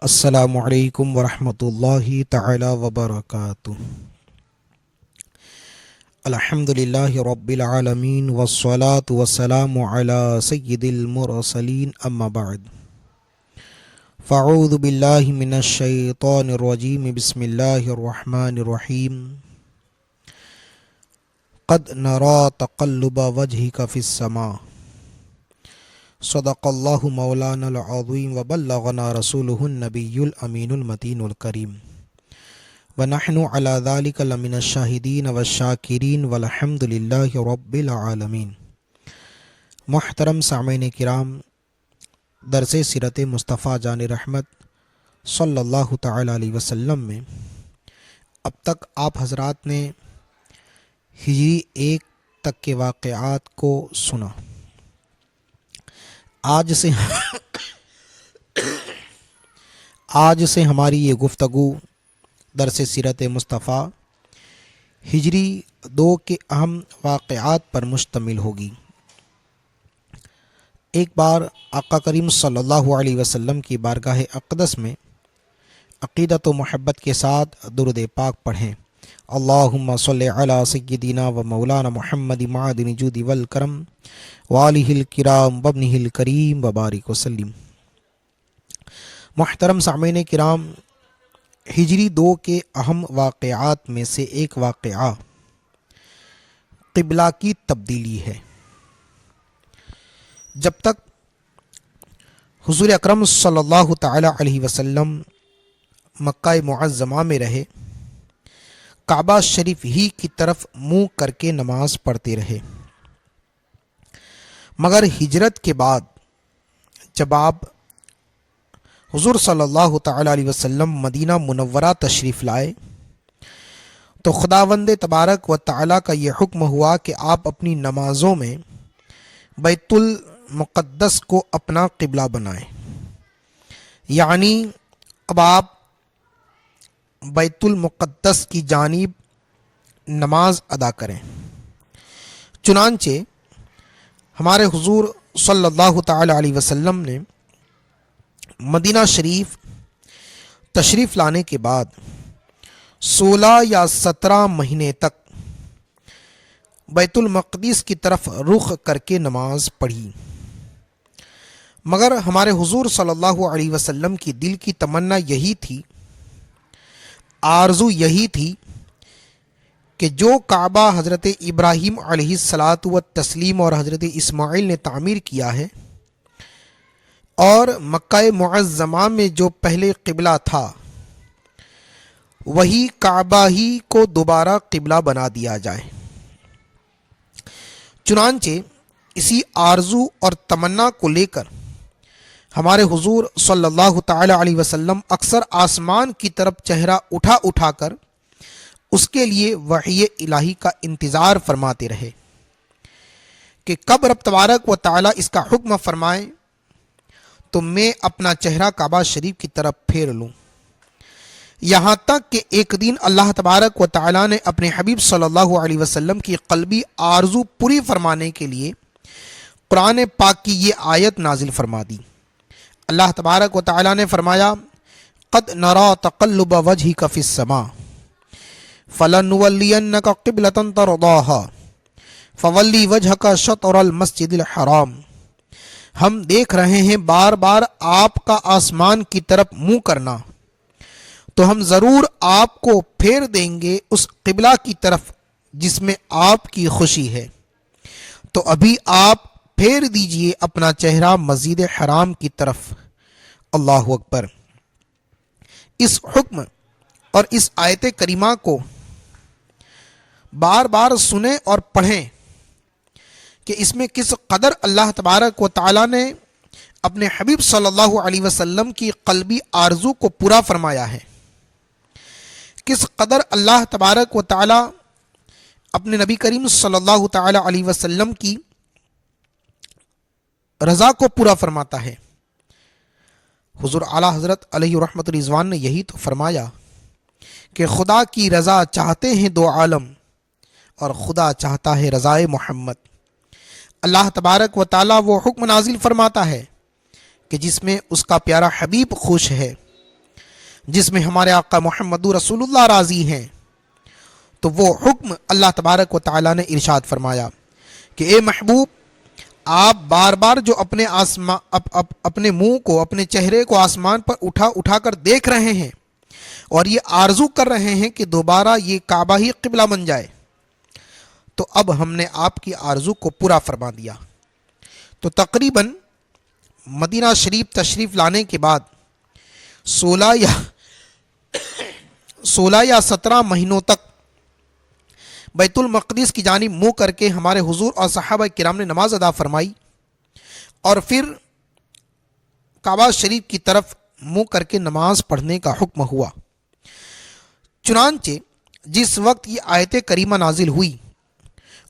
السلام علیکم ورحمۃ اللہ تعالی وبرکاتہ۔ الحمد للہ رب العالمین والصلاة والسلام علی سید المرسلین، اما بعد فاعوذ باللہ من الشیطان الرجیم، بسم اللہ الرحمن الرحیم۔ قد نرى تقلب وجهك في السماء، صدق اللہ مولانا العظیم وبلغنا رسولہ النبی الامین المتین الکریم، ونحن علی ذلک لمن الشاہدین والشاکرین والحمد للہ رب العالمین۔ محترم سامعین کرام، درس سیرت مصطفیٰ جان رحمت صلی اللہ تعالی علیہ وسلم میں اب تک آپ حضرات نے ہجری 1 تک کے واقعات کو سنا۔ آج سے ہماری یہ گفتگو درس سیرت مصطفیٰ ہجری 2 کے اہم واقعات پر مشتمل ہوگی۔ ایک بار آقا کریم صلی اللہ علیہ وسلم کی بارگاہ اقدس میں عقیدت و محبت کے ساتھ درود پاک پڑھیں۔ اللہم صلی علی سیدنا و مولانا محمد معدن جود والکرم وآلہ الکرام وابنہ الکریم وبارک وسلم۔ محترم سامعین کرام، ہجری 2 کے اہم واقعات میں سے ایک واقعہ قبلہ کی تبدیلی ہے۔ جب تک حضور اکرم صلی اللہ تعالی علیہ وسلم مکہ معظمہ میں رہے، کعبہ شریف ہی کی طرف منہ کر کے نماز پڑھتے رہے، مگر ہجرت کے بعد جب آپ حضور صلی اللہ تعالی علیہ وسلم مدینہ منورہ تشریف لائے تو خداوند تبارک و تعالی کا یہ حکم ہوا کہ آپ اپنی نمازوں میں بیت المقدس کو اپنا قبلہ بنائیں، یعنی اب آپ بیت المقدس کی جانب نماز ادا کریں۔ چنانچہ ہمارے حضور صلی اللہ تعالی علیہ وسلم نے مدینہ شریف تشریف لانے کے بعد 16 یا 17 مہینے تک بیت المقدس کی طرف رخ کر کے نماز پڑھی، مگر ہمارے حضور صلی اللہ علیہ وسلم کی دل کی تمنا یہی تھی، آرزو یہی تھی کہ جو کعبہ حضرت ابراہیم علیہ الصلاۃ والتسلیم اور حضرت اسماعیل نے تعمیر کیا ہے، اور مکہ معظمہ میں جو پہلے قبلہ تھا وہی کعبہ ہی کو دوبارہ قبلہ بنا دیا جائے۔ چنانچہ اسی آرزو اور تمنا کو لے کر ہمارے حضور صلی اللہ تعالی علیہ وسلم اکثر آسمان کی طرف چہرہ اٹھا کر اس کے لیے وحی الہی کا انتظار فرماتے رہے کہ کب رب تبارک و تعالی اس کا حکم فرمائے تو میں اپنا چہرہ کعبہ شریف کی طرف پھیر لوں۔ یہاں تک کہ ایک دن اللہ تبارک و تعالی نے اپنے حبیب صلی اللہ علیہ وسلم کی قلبی آرزو پوری فرمانے کے لیے قرآن پاک کی یہ آیت نازل فرما دی۔ اللہ تبارک و تعالی نے فرمایا، قد نرى تقلب وجهك في السماء فلنولینک قبلۃ ترضاها فولی وجهك شطر المسجد الحرام۔ ہم دیکھ رہے ہیں بار بار آپ کا آسمان کی طرف منہ کرنا، تو ہم ضرور آپ کو پھیر دیں گے اس قبلہ کی طرف جس میں آپ کی خوشی ہے، تو ابھی آپ پھیر دیجئے اپنا چہرہ مسجد حرام کی طرف۔ اللہ اکبر۔ اس حکم اور اس آیت کریمہ کو بار بار سنیں اور پڑھیں کہ اس میں کس قدر اللہ تبارک و تعالی نے اپنے حبیب صلی اللہ علیہ وسلم کی قلبی آرزو کو پورا فرمایا ہے، کس قدر اللہ تبارک و تعالی اپنے نبی کریم صلی اللہ تعالی علیہ وسلم کی رضا کو پورا فرماتا ہے۔ حضور اعلیٰ حضرت علیہ رحمت رضوان نے یہی تو فرمایا کہ خدا کی رضا چاہتے ہیں دو عالم اور خدا چاہتا ہے رضائے محمد۔ اللہ تبارک و تعالیٰ وہ حکم نازل فرماتا ہے کہ جس میں اس کا پیارا حبیب خوش ہے، جس میں ہمارے آقا محمد رسول اللہ راضی ہیں، تو وہ حکم اللہ تبارک و تعالیٰ نے ارشاد فرمایا کہ اے محبوب، آپ بار بار جو اپنے منہ کو، اپنے چہرے کو آسمان پر اٹھا کر دیکھ رہے ہیں اور یہ آرزو کر رہے ہیں کہ دوبارہ یہ کعبہ ہی قبلہ بن جائے، تو اب ہم نے آپ کی آرزو کو پورا فرما دیا۔ تو تقریباً مدینہ شریف تشریف لانے کے بعد 16 یا 17 مہینوں تک بیت المقدس کی جانب منہ کر کے ہمارے حضور اور صحابہ کرام نے نماز ادا فرمائی، اور پھر کعبہ شریف کی طرف منہ کر کے نماز پڑھنے کا حکم ہوا۔ چنانچہ جس وقت یہ آیت کریمہ نازل ہوئی،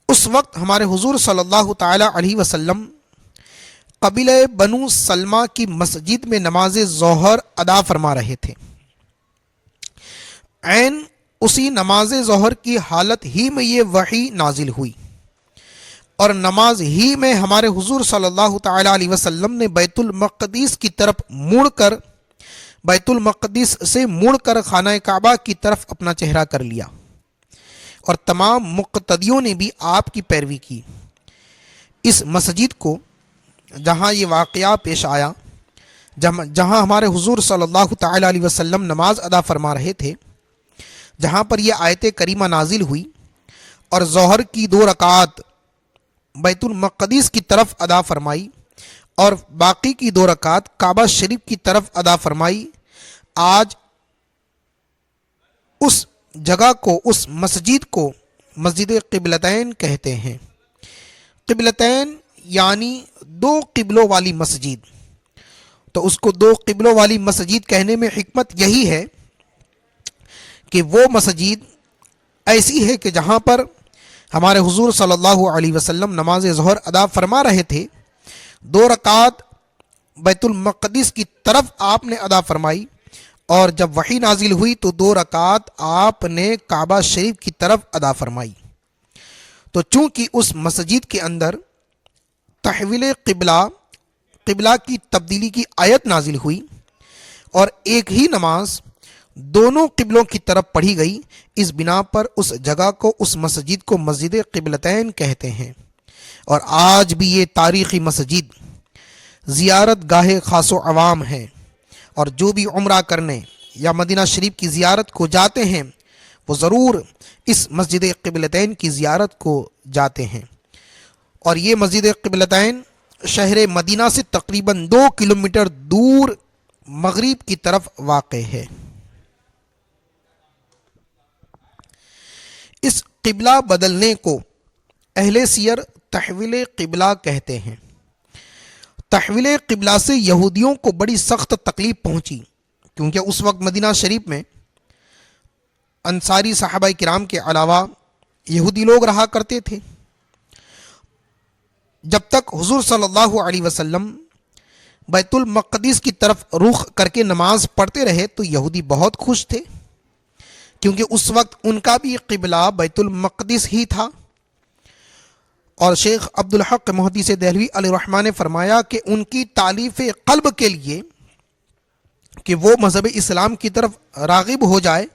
اس وقت ہمارے حضور صلی اللہ تعالی علیہ وسلم قبیلہ بنو سلمہ کی مسجد میں نماز ظہر ادا فرما رہے تھے۔ عین اسی نماز ظہر کی حالت ہی میں یہ وحی نازل ہوئی، اور نماز ہی میں ہمارے حضور صلی اللہ تعالی علیہ وسلم نے بیت المقدس کی طرف بیت المقدس سے مڑ کر خانہ کعبہ کی طرف اپنا چہرہ کر لیا، اور تمام مقتدیوں نے بھی آپ کی پیروی کی۔ اس مسجد کو جہاں یہ واقعہ پیش آیا، جہاں ہمارے حضور صلی اللہ تعالی علیہ وسلم نماز ادا فرما رہے تھے، جہاں پر یہ آیت کریمہ نازل ہوئی، اور ظہر کی 2 رکعات بیت المقدس کی طرف ادا فرمائی اور باقی کی 2 رکعات کعبہ شریف کی طرف ادا فرمائی، آج اس جگہ کو، اس مسجد کو مسجد قبلتین کہتے ہیں۔ قبلتین یعنی 2 قبلوں والی مسجد۔ تو اس کو 2 قبلوں والی مسجد کہنے میں حکمت یہی ہے کہ وہ مسجد ایسی ہے کہ جہاں پر ہمارے حضور صلی اللہ علیہ وسلم نماز ظہر ادا فرما رہے تھے، 2 رکعات بیت المقدس کی طرف آپ نے ادا فرمائی، اور جب وحی نازل ہوئی تو 2 رکعات آپ نے کعبہ شریف کی طرف ادا فرمائی۔ تو چونکہ اس مسجد کے اندر تحویل قبلہ کی تبدیلی کی آیت نازل ہوئی، اور ایک ہی نماز دونوں قبلوں کی طرف پڑھی گئی، اس بنا پر اس جگہ کو، اس مسجد کو مسجد قبلتین کہتے ہیں۔ اور آج بھی یہ تاریخی مسجد زیارت گاہ خاص و عوام ہے، اور جو بھی عمرہ کرنے یا مدینہ شریف کی زیارت کو جاتے ہیں وہ ضرور اس مسجد قبلتین کی زیارت کو جاتے ہیں۔ اور یہ مسجد قبلتین شہر مدینہ سے تقریباً 2 کلومیٹر دور مغرب کی طرف واقع ہے۔ اس قبلہ بدلنے کو اہل سیر تحویل قبلہ کہتے ہیں۔ تحویل قبلہ سے یہودیوں کو بڑی سخت تکلیف پہنچی، کیونکہ اس وقت مدینہ شریف میں انصاری صحابہ کرام کے علاوہ یہودی لوگ رہا کرتے تھے۔ جب تک حضور صلی اللہ علیہ وسلم بیت المقدس کی طرف رخ کر کے نماز پڑھتے رہے تو یہودی بہت خوش تھے، کیونکہ اس وقت ان کا بھی قبلہ بیت المقدس ہی تھا۔ اور شیخ عبدالحق محدث دہلوی علیہ الرحمہ نے فرمایا کہ ان کی تالیف قلب کے لیے کہ وہ مذہب اسلام کی طرف راغب ہو جائے،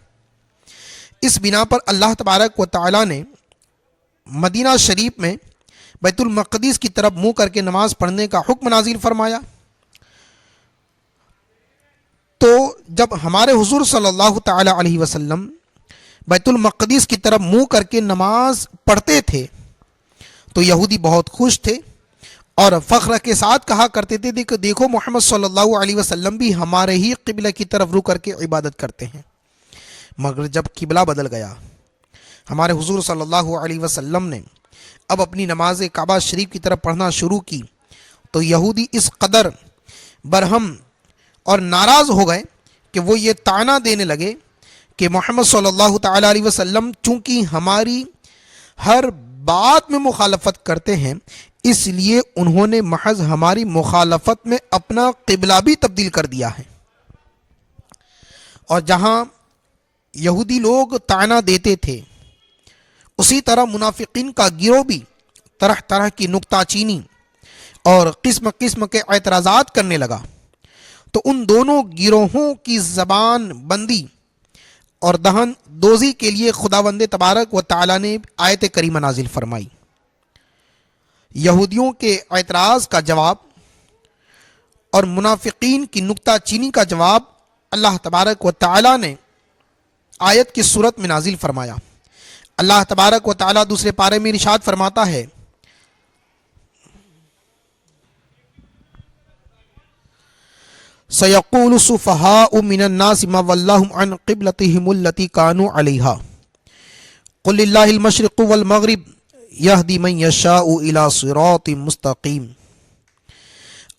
اس بنا پر اللہ تبارک و تعالی نے مدینہ شریف میں بیت المقدس کی طرف منہ کر کے نماز پڑھنے کا حکم نازل فرمایا۔ تو جب ہمارے حضور صلی اللہ تعالی علیہ وسلم بیت المقدس کی طرف منہ کر کے نماز پڑھتے تھے تو یہودی بہت خوش تھے، اور فخر کے ساتھ کہا کرتے تھے کہ دیکھو محمد صلی اللہ علیہ وسلم بھی ہمارے ہی قبلہ کی طرف رخ کر کے عبادت کرتے ہیں۔ مگر جب قبلہ بدل گیا، ہمارے حضور صلی اللہ علیہ وسلم نے اب اپنی نماز کعبہ شریف کی طرف پڑھنا شروع کی، تو یہودی اس قدر برہم اور ناراض ہو گئے کہ وہ یہ طعنہ دینے لگے کہ محمد صلی اللہ تعالی علیہ وسلم چونکہ ہماری ہر بات میں مخالفت کرتے ہیں، اس لیے انہوں نے محض ہماری مخالفت میں اپنا قبلہ بھی تبدیل کر دیا ہے۔ اور جہاں یہودی لوگ طعنہ دیتے تھے، اسی طرح منافقین کا گروہ بھی طرح طرح کی نکتہ چینی اور قسم قسم کے اعتراضات کرنے لگا۔ تو ان دونوں گروہوں کی زبان بندی اور دہن دوزی کے لیے خداوند تبارک و تعالی نے آیت کریمہ نازل فرمائی۔ یہودیوں کے اعتراض کا جواب اور منافقین کی نکتہ چینی کا جواب اللہ تبارک و تعالی نے آیت کی صورت میں نازل فرمایا۔ اللہ تبارک و تعالی دوسرے پارے میں ارشاد فرماتا ہے، سَيَقُولُ السُّفَهَاءُ مِنَ النَّاسِ مَا وَلَّاهُمْ عَنْ قِبْلَتِهِمُ الَّتِي كَانُوا عَلَيْهَا قُلْ لِلَّهِ الْمَشْرِقُ وَالْمَغْرِبُ يَهْدِي مَن يَشَاءُ إِلَى صِرَاطٍ مُسْتَقِيمٍ۔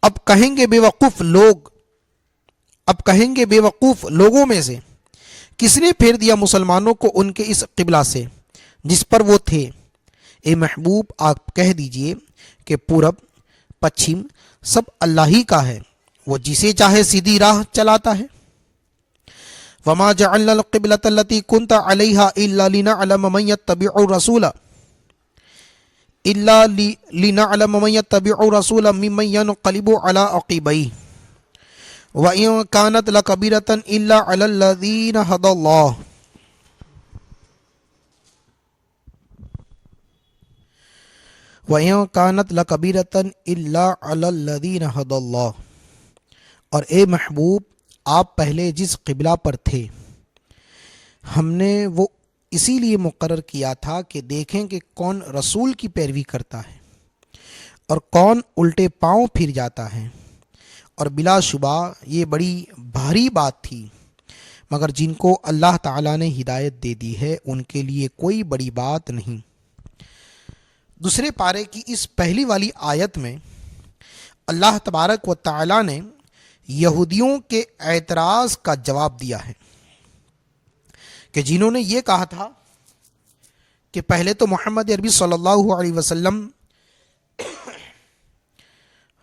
اب کہیں گے بے وقوف لوگوں میں سے کس نے پھیر دیا مسلمانوں کو ان کے اس قبلہ سے جس پر وہ تھے؟ اے محبوب آپ کہہ دیجئے کہ پورب پچھم سب اللہ ہی کا ہے، وہ جسے چاہے سیدھی راہ چلاتا ہے۔ وَمَا جَعَلْنَا الْقِبْلَةَ الَّتِي كُنْتَ عَلَيْهَا إِلَّا لِنَعْلَمَ مَن يَتَّبِعُ الرَّسُولَ مِمَّن يَنْقَلِبُ عَلَىٰ عَقِبَيْهِ وَإِن كَانَتْ لَكَبِيرَةً إِلَّا عَلَى الَّذِينَ هَدَى اللَّهُ وَإِن كَانَتْ لَكَبِيرَةً إِلَّا عَلَى الَّذِينَ هَدَى اللَّهُ۔ اور اے محبوب آپ پہلے جس قبلہ پر تھے ہم نے وہ اسی لیے مقرر کیا تھا کہ دیکھیں کہ کون رسول کی پیروی کرتا ہے اور کون الٹے پاؤں پھر جاتا ہے، اور بلا شبہ یہ بڑی بھاری بات تھی، مگر جن کو اللہ تعالیٰ نے ہدایت دے دی ہے ان کے لیے کوئی بڑی بات نہیں۔ دوسرے پارے کی اس پہلی والی آیت میں اللہ تبارک و تعالیٰ نے یہودیوں کے اعتراض کا جواب دیا ہے کہ جنہوں نے یہ کہا تھا کہ پہلے تو محمد عربی صلی اللہ علیہ وسلم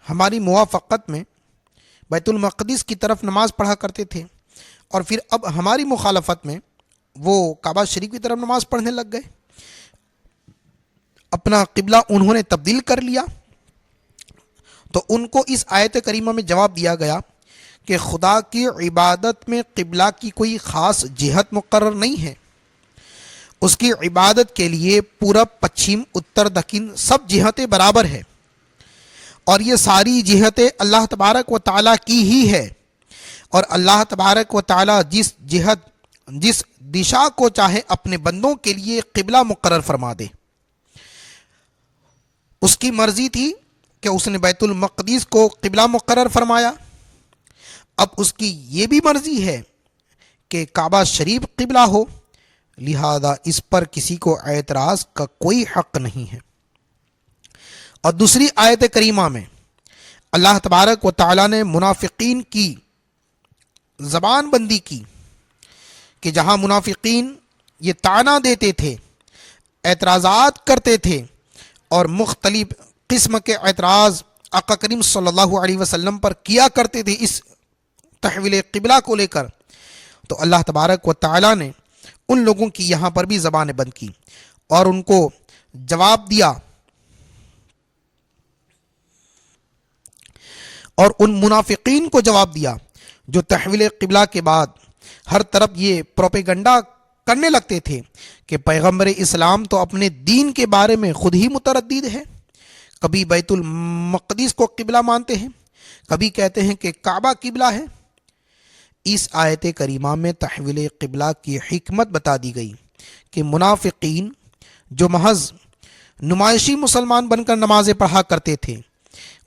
ہماری موافقت میں بیت المقدس کی طرف نماز پڑھا کرتے تھے، اور پھر اب ہماری مخالفت میں وہ کعبہ شریف کی طرف نماز پڑھنے لگ گئے، اپنا قبلہ انہوں نے تبدیل کر لیا۔ تو ان کو اس آیت کریمہ میں جواب دیا گیا کہ خدا کی عبادت میں قبلہ کی کوئی خاص جہت مقرر نہیں ہے، اس کی عبادت کے لیے پورب پچھم اتر دکن سب جہتیں برابر ہے، اور یہ ساری جہتیں اللہ تبارک و تعالیٰ کی ہی ہے، اور اللہ تبارک و تعالیٰ جس دشا کو چاہے اپنے بندوں کے لیے قبلہ مقرر فرما دے۔ اس کی مرضی تھی کہ اس نے بیت المقدس کو قبلہ مقرر فرمایا، اب اس کی یہ بھی مرضی ہے کہ کعبہ شریف قبلہ ہو، لہذا اس پر کسی کو اعتراض کا کوئی حق نہیں ہے۔ اور دوسری آیت کریمہ میں اللہ تبارک و تعالیٰ نے منافقین کی زبان بندی کی کہ جہاں منافقین یہ طعنہ دیتے تھے، اعتراضات کرتے تھے اور مختلف قسم کے اعتراض آقا کریم صلی اللہ علیہ وسلم پر کیا کرتے تھے اس تحویل قبلہ کو لے کر، تو اللہ تبارک و تعالیٰ نے ان لوگوں کی یہاں پر بھی زبانیں بند کی اور ان کو جواب دیا، اور ان منافقین کو جواب دیا جو تحویل قبلہ کے بعد ہر طرف یہ پروپیگنڈا کرنے لگتے تھے کہ پیغمبر اسلام تو اپنے دین کے بارے میں خود ہی متردد ہے، کبھی بیت المقدس کو قبلہ مانتے ہیں، کبھی کہتے ہیں کہ کعبہ قبلہ ہے۔ اس آیت کریمہ میں تحویل قبلہ کی حکمت بتا دی گئی کہ منافقین جو محض نمائشی مسلمان بن کر نمازیں پڑھا کرتے تھے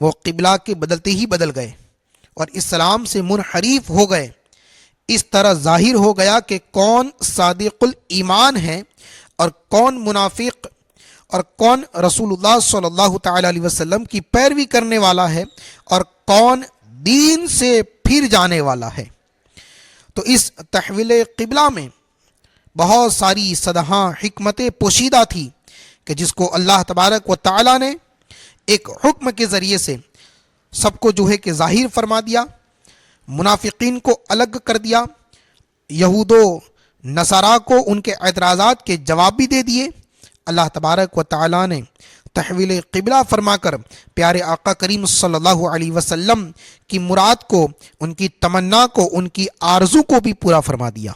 وہ قبلہ کے بدلتے ہی بدل گئے اور اسلام سے منحرف ہو گئے۔ اس طرح ظاہر ہو گیا کہ کون صادق الایمان ہے اور کون منافق، اور کون رسول اللہ صلی اللہ تعالی علیہ وسلم کی پیروی کرنے والا ہے اور کون دین سے پھر جانے والا ہے۔ تو اس تحویل قبلہ میں بہت ساری سدہاں حکمتیں پوشیدہ تھی کہ جس کو اللہ تبارک و تعالیٰ نے ایک حکم کے ذریعے سے سب کو جو ہے کہ ظاہر فرما دیا، منافقین کو الگ کر دیا، یہود و نصارہ کو ان کے اعتراضات کے جواب بھی دے دیے۔ اللہ تبارک و تعالیٰ نے تحویل قبلہ فرما کر پیارے آقا کریم صلی اللہ علیہ وسلم کی مراد کو، ان کی تمنا کو، ان کی آرزو کو بھی پورا فرما دیا۔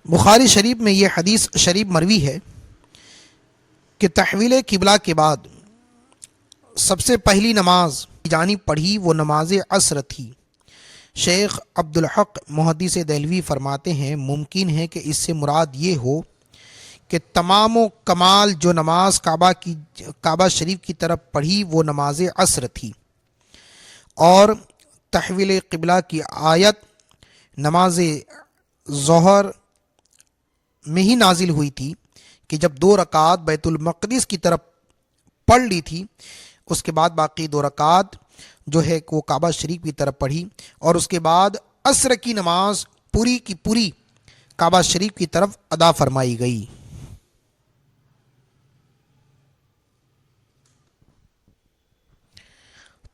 بخاری شریف میں یہ حدیث شریف مروی ہے کہ تحویل قبلہ کے بعد سب سے پہلی نماز جانب پڑھی وہ نماز عصر تھی۔ شیخ عبدالحق محدث دہلوی فرماتے ہیں ممکن ہے کہ اس سے مراد یہ ہو کہ تمام و کمال جو نماز کعبہ شریف کی طرف پڑھی وہ نماز عصر تھی، اور تحویل قبلہ کی آیت نماز ظہر میں ہی نازل ہوئی تھی کہ جب 2 رکعات بیت المقدس کی طرف پڑھ لی تھی، اس کے بعد باقی 2 رکعات جو ہے وہ کعبہ شریف کی طرف پڑھی، اور اس کے بعد عصر کی نماز پوری کی پوری کعبہ شریف کی طرف ادا فرمائی گئی۔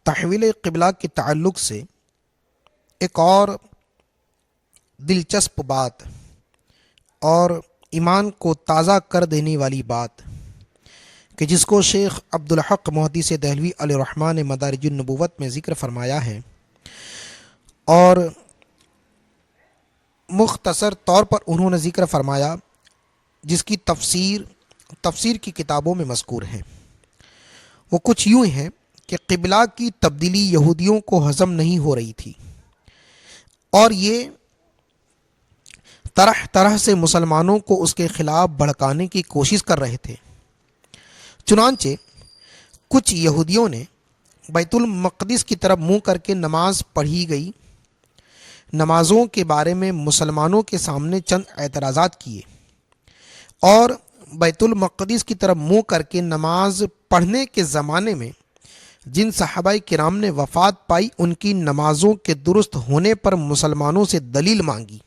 تحویل قبلہ کے تعلق سے ایک اور دلچسپ بات اور ایمان کو تازہ کر دینے والی بات کہ جس کو شیخ عبدالحق محدث دہلوی علیہ الرحمٰن نے مدارج النبوت میں ذکر فرمایا ہے، اور مختصر طور پر انہوں نے ذکر فرمایا جس کی تفسیر کی کتابوں میں مذکور ہے۔ وہ کچھ یوں ہیں کہ قبلہ کی تبدیلی یہودیوں کو ہضم نہیں ہو رہی تھی، اور یہ طرح طرح سے مسلمانوں کو اس کے خلاف بھڑکانے کی کوشش کر رہے تھے۔ چنانچہ کچھ یہودیوں نے بیت المقدس کی طرف منہ کر کے نماز پڑھی گئی نمازوں کے بارے میں مسلمانوں کے سامنے چند اعتراضات کیے، اور بیت المقدس کی طرف منہ کر کے نماز پڑھنے کے زمانے میں جن صحابہ کرام نے وفات پائی ان کی نمازوں کے درست ہونے پر مسلمانوں سے دلیل مانگی،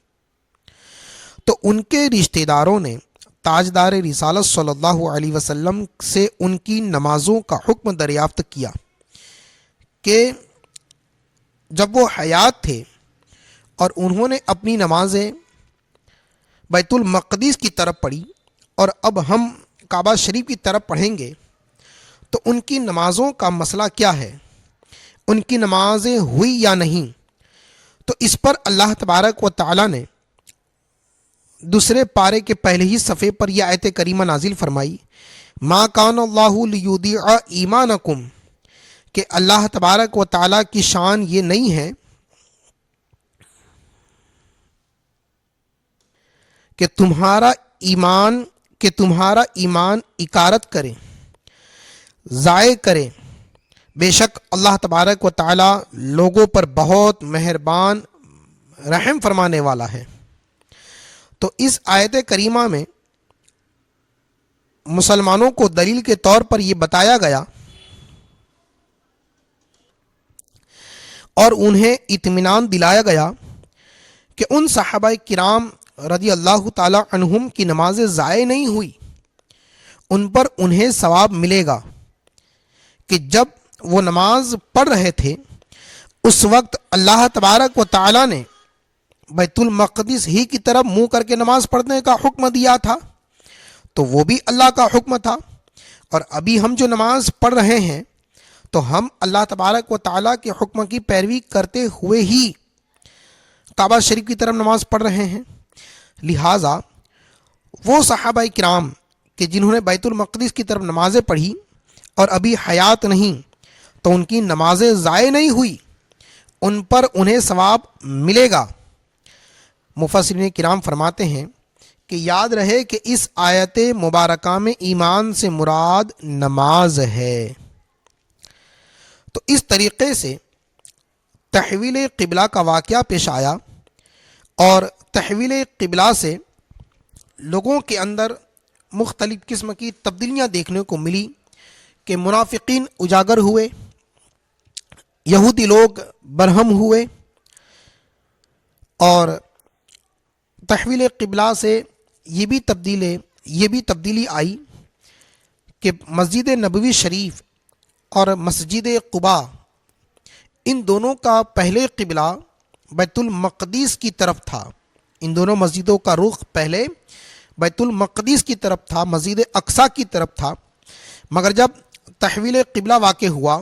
تو ان کے رشتہ داروں نے تاجدار رسالت صلی اللہ علیہ وسلم سے ان کی نمازوں کا حکم دریافت کیا کہ جب وہ حیات تھے اور انہوں نے اپنی نمازیں بیت المقدس کی طرف پڑھی اور اب ہم کعبہ شریف کی طرف پڑھیں گے تو ان کی نمازوں کا مسئلہ کیا ہے، ان کی نمازیں ہوئی یا نہیں۔ تو اس پر اللہ تبارک و تعالی نے دوسرے پارے کے پہلے ہی صفحے پر یہ آیت کریمہ نازل فرمائی، ما کان اللہ لیضیع ایمانکم، کہ اللہ تبارک و تعالی کی شان یہ نہیں ہے کہ تمہارا ایمان اکارت کرے، ضائع کرے۔ بے شک اللہ تبارک و تعالی لوگوں پر بہت مہربان رحم فرمانے والا ہے۔ تو اس آیت کریمہ میں مسلمانوں کو دلیل کے طور پر یہ بتایا گیا اور انہیں اطمینان دلایا گیا کہ ان صحابہ کرام رضی اللہ تعالی عنہم کی نمازیں ضائع نہیں ہوئی، ان پر انہیں ثواب ملے گا کہ جب وہ نماز پڑھ رہے تھے اس وقت اللہ تبارک و تعالی نے بیت المقدس ہی کی طرف منہ کر کے نماز پڑھنے کا حکم دیا تھا، تو وہ بھی اللہ کا حکم تھا، اور ابھی ہم جو نماز پڑھ رہے ہیں تو ہم اللہ تبارک و تعالیٰ کے حکم کی پیروی کرتے ہوئے ہی کعبہ شریف کی طرف نماز پڑھ رہے ہیں۔ لہٰذا وہ صحابہ کرام کہ جنہوں نے بیت المقدس کی طرف نمازیں پڑھی اور ابھی حیات نہیں، تو ان کی نمازیں ضائع نہیں ہوئی، ان پر انہیں ثواب ملے گا۔ مفسرین کرام فرماتے ہیں کہ یاد رہے کہ اس آیت مبارکہ میں ایمان سے مراد نماز ہے۔ تو اس طریقے سے تحویل قبلہ کا واقعہ پیش آیا، اور تحویل قبلہ سے لوگوں کے اندر مختلف قسم کی تبدیلیاں دیکھنے کو ملی کہ منافقین اجاگر ہوئے، یہودی لوگ برہم ہوئے، اور تحویل قبلہ سے یہ بھی تبدیلی آئی کہ مسجد نبوی شریف اور مسجد قباء ان دونوں کا پہلے قبلہ بیت المقدس کی طرف تھا، ان دونوں مسجدوں کا رخ پہلے بیت المقدس کی طرف تھا، مسجد اقصی کی طرف تھا، مگر جب تحویل قبلہ واقع ہوا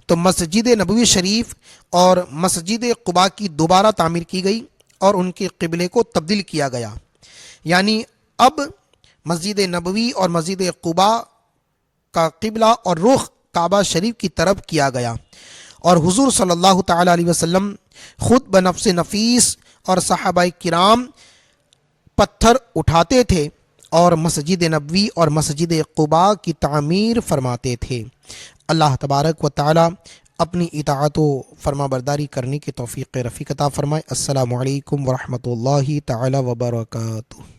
تو مسجد نبوی شریف اور مسجد قباء کی دوبارہ تعمیر کی گئی اور ان کے قبلے کو تبدیل کیا گیا، یعنی اب مسجد نبوی اور مسجد قباء کا قبلہ اور رخ کعبہ شریف کی طرف کیا گیا، اور حضور صلی اللہ تعالیٰ علیہ وسلم خود بنفس نفیس اور صحابہ کرام پتھر اٹھاتے تھے اور مسجد نبوی اور مسجد قباء کی تعمیر فرماتے تھے۔ اللہ تبارک و تعالی اپنی اطاعت و فرما برداری کرنے کی توفیق رفیق عطا فرمائے۔ السلام علیکم ورحمۃ اللہ تعالی وبرکاتہ۔